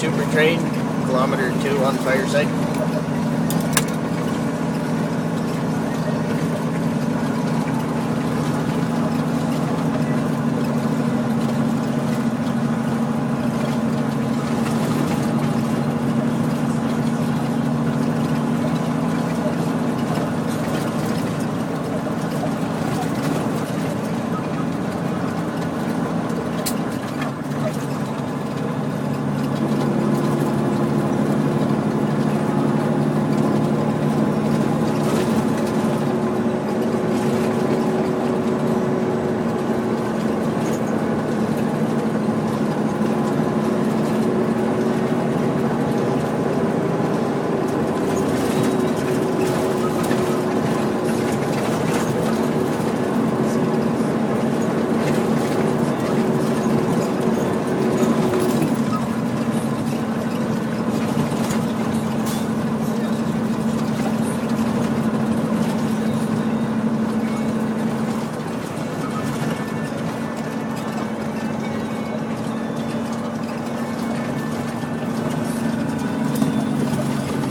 Super Train, kilometer 2 on Fireside.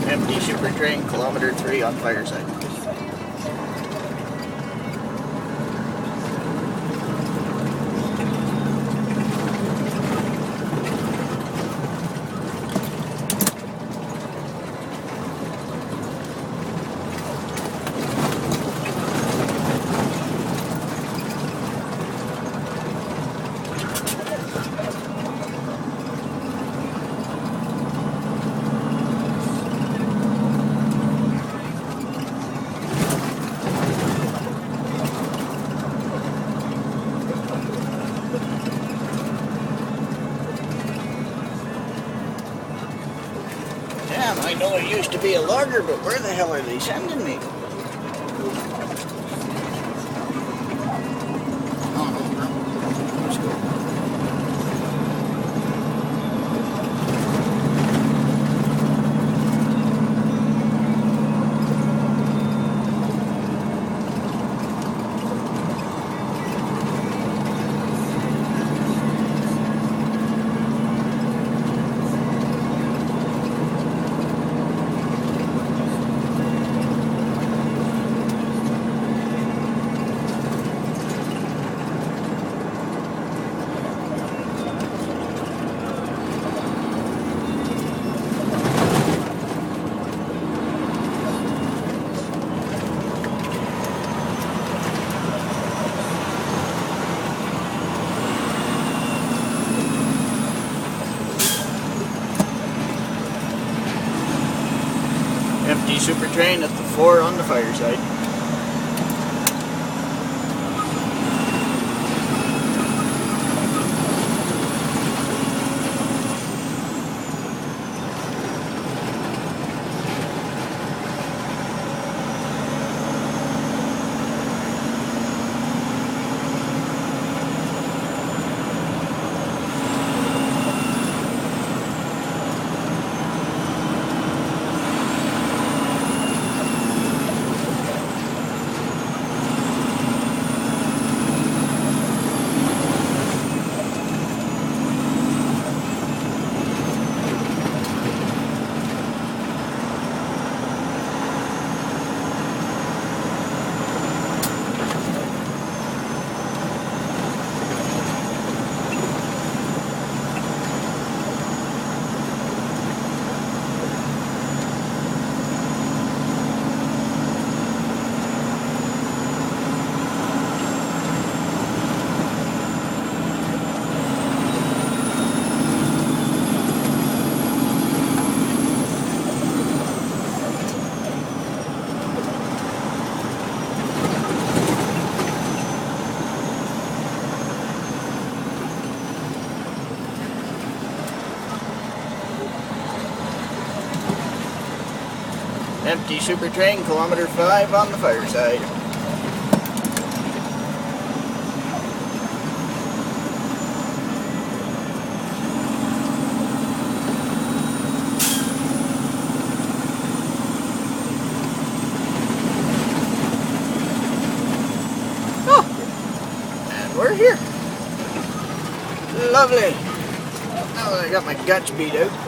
Empty Super Train, kilometer 3 on Fireside. Damn, I know it used to be a logger, but where the hell are they sending me? Oh, no. Let's go. Empty Super Train at the 4 on the Fireside. Empty Super Train, kilometer 5 on the Fireside. Oh, and we're here. Lovely. Now that I got my guts beat out.